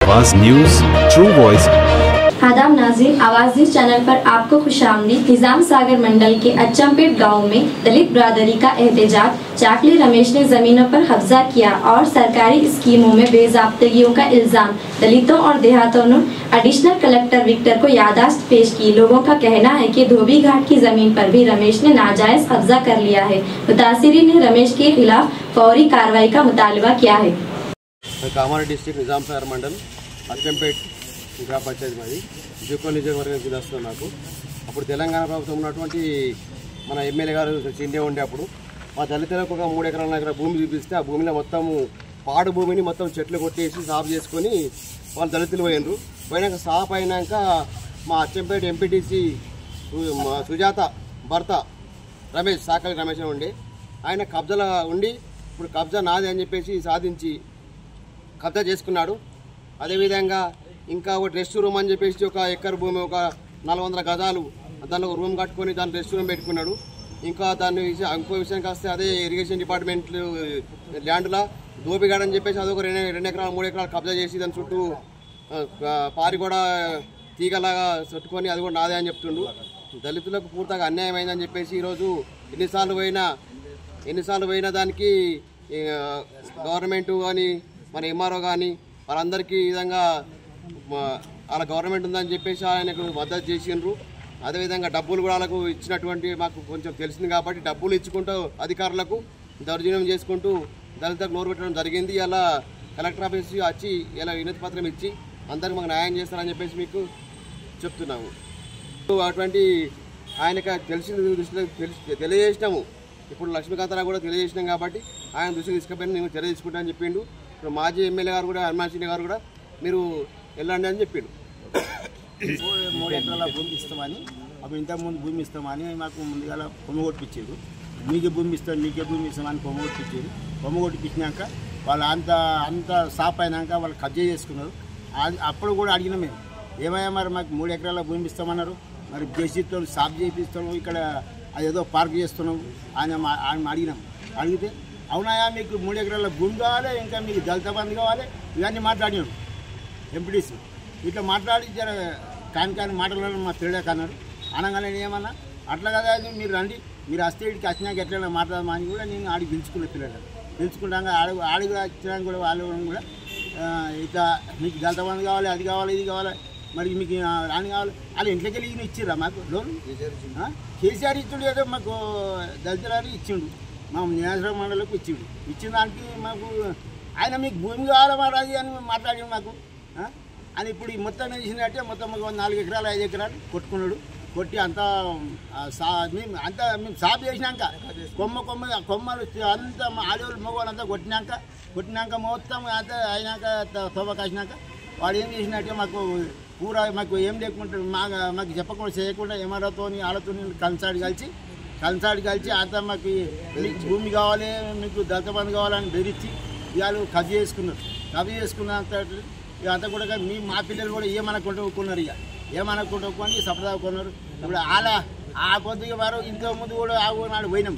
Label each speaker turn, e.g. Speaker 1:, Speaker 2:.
Speaker 1: आवाज news, true voice.
Speaker 2: आदाब नाज़रीन, आवाज़ न्यूज़ चैनल पर आपको खुशामदीद। निजाम सागर मंडल के अच्चमपेट गांव में दलित बिरादरी का एहतजाज। चाकली रमेश ने जमीनों पर कब्जा किया और सरकारी स्कीमों में बेज़ाब्तगियों का इल्जाम। दलितों और देहातों ने एडिशनल कलेक्टर विक्टर को याददाश्त पेश की। लोगों का कहना है कि धोबी घाट की जमीन पर भी रमेश ने नाजायज कब्जा कर लिया है। मुतासिरीन ने रमेश के खिलाफ फौरी कार्रवाई का मुतालबा किया है।
Speaker 3: कामारेड्डी डिस्ट्रिक्ट निजाम सागर मंडल అచ్చంపేట్ గ్రామ పంచాయతీ మాది జుక్కో నియోజకవర్గానికి వస్తుంది నాకు. అప్పుడు తెలంగాణ ప్రభుత్వం ఉన్నటువంటి మన ఎమ్మెల్యే గారు చిండే ఉండే అప్పుడు మా దళితులకు ఒక 3 ఎకరాల దగ్గర భూమి చూపిస్తే ఆ భూమిలో మొత్తము పాడు భూమిని మొత్తం చెట్లు కొట్టేసి సాగు చేసుకొని వాళ్ళు దళితులు పోయినరు. పోయినాక సాఫ్ అయినాక మా అచ్చంపేట ఎంపీటీసీ సుజాత భర్త రమేష్ సాకలి రమేష్ ఉండే ఆయన కబ్జాలో ఉండి ఇప్పుడు కబ్జా నాది అని చెప్పేసి సాధించి కబ్జా చేసుకున్నాడు. అదేవిధంగా ఇంకా ఒక రెస్ట్ రూమ్ అని చెప్పేసి ఒక ఎకర్ భూమి ఒక 400 గజాలు దానిలో ఒక రూమ్ కట్టుకొని దాని రెస్ట్ రూమ్ పెట్టుకున్నాడు. ఇంకా దాని ఇంకో విషయానికి వస్తే అదే ఇరిగేషన్ డిపార్ట్మెంట్ ల్యాండ్లో దోపిగాడ్ అని చెప్పేసి అదొక 2 ఎకరాలు 3 ఎకరాలు కబ్జా చేసి దాని చుట్టూ పారి కూడా తీగలాగా చుట్టుకొని అది కూడా నాదే అని చెప్తుండు. దళితులకు పూర్తిగా అన్యాయం అయిందని చెప్పేసి ఈరోజు ఎన్నిసార్లు పోయినా దానికి గవర్నమెంట్ కానీ మన ఎంఆర్ఓ కానీ వాళ్ళందరికీ ఈ విధంగా వాళ్ళ గవర్నమెంట్ ఉందని చెప్పేసి ఆయనకు మద్దతు చేసిండ్రు. అదేవిధంగా డబ్బులు కూడా వాళ్ళకు ఇచ్చినటువంటి మాకు కొంచెం తెలిసింది కాబట్టి డబ్బులు ఇచ్చుకుంటూ అధికారులకు దౌర్జన్యం చేసుకుంటూ దళితులకు నోరు పెట్టడం జరిగింది. ఇలా కలెక్టర్ ఆఫీస్ వచ్చి ఇలా వినతి పత్రం ఇచ్చి అందరికి మాకు న్యాయం చేస్తారని చెప్పేసి మీకు చెప్తున్నాము. అటువంటి ఆయనకు తెలిసిన దృష్టిలో తెలియజేసినాము. ఇప్పుడు లక్ష్మీకాంతరావు కూడా తెలియజేసినాం కాబట్టి ఆయన దృష్టికి తీసుకుపోయిన నేను చర్య తీసుకుంటానని చెప్పిండు. ఇప్పుడు మాజీ ఎమ్మెల్యే గారు కూడా హనుమాన్ సింగ్ గారు కూడా మీరు వెళ్ళండి అని చెప్పిండు.
Speaker 4: 3 ఎకరాల భూమి ఇస్తామని అప్పుడు ఇంతకుముందు భూమి ఇస్తామని మాకు ముందుగా కొమ్మ కొట్టించారు. మీకే భూమి ఇస్తామని కొమ్మ కొట్టించారు. కొమ్మ కొట్టిపించినాక వాళ్ళు అంత సాప్ అయినాక వాళ్ళు కబ్జా చేసుకున్నారు. అప్పుడు కూడా అడిగినాం మేము, ఏమయ్యా మరి మాకు 3 ఎకరాల భూమి ఇస్తామన్నారు, మరి జేసీతో సాప్ చేపిస్తాము, ఇక్కడ అదేదో పార్క్ చేస్తున్నాము ఆయన అడిగినాం. అడిగితే అవునాయా మీకు 3 ఎకరాల భూమి కావాలి, ఇంకా మీకు దళిత బంధు కావాలి, ఇవన్నీ మాట్లాడినాం. ఎంపీటీసీ ఇట్లా మాట్లాడి కాని మాట్లాడాలని మా పిల్లలకు అన్నారు. అనగానే ఏమన్నా అట్లా కదా మీరు రండి, మీరు వస్తే ఇక్కడికి వచ్చినాక ఎట్లా మాట్లాడమని కూడా నేను ఆడికి పిలుచుకున్న పిలుచుకుంటాక ఆడికి వచ్చినాక కూడా వాళ్ళు కూడా ఇట్లా మీకు దళిత బంధు కావాలి, అది కావాలి, ఇది కావాలి, మరి మీకు రాని కావాలి. వాళ్ళు ఇంట్లోకి వెళ్ళి ఇచ్చిర్రా మాకు లోన్? కేసీఆర్ ఇచ్చిండు ఏదో మాకు దళితులని ఇచ్చిండు, మా నియోజక మండలకు ఇచ్చిండు. ఇచ్చిన దానికి మాకు ఆయన మీకు భూమి కావాలి మారాది అని మాట్లాడి మాకు అని ఇప్పుడు మొత్తం చేసినట్టే మొత్తం 4 ఎకరాలు 5 ఎకరాలు కొట్టుకున్నాడు. కొట్టి అంతా మేము సాపు చేసినాక కొమ్మలు అంతా ఆడవాళ్ళు మగవాళ్ళు అంతా కొట్టినాక మొత్తం అంతా అయినాక తోవ కాసినాక వాడు ఏం చేసినట్టే మాకు ఏం లేకుండా మాకు చెప్పకుండా చేయకుండా ఎంఆర్ఓతో వాళ్ళతో కన్సల్ట్ కలిసి అంతా మాకు భూమి కావాలి, మీకు దళిత బంధు కావాలని బెదిరించి ఇవాళ కబ్జా చేసుకున్నంత ఇదంతా కూడా మా పిల్లలు కూడా ఏమనుకుంటున్నారు, ఏమనుకుంటుకొని సపదా కొన్నారు. ఇప్పుడు ఆ కొద్దిగా వారు ఇంతకు ముందు కూడా నాడు పోయినాం.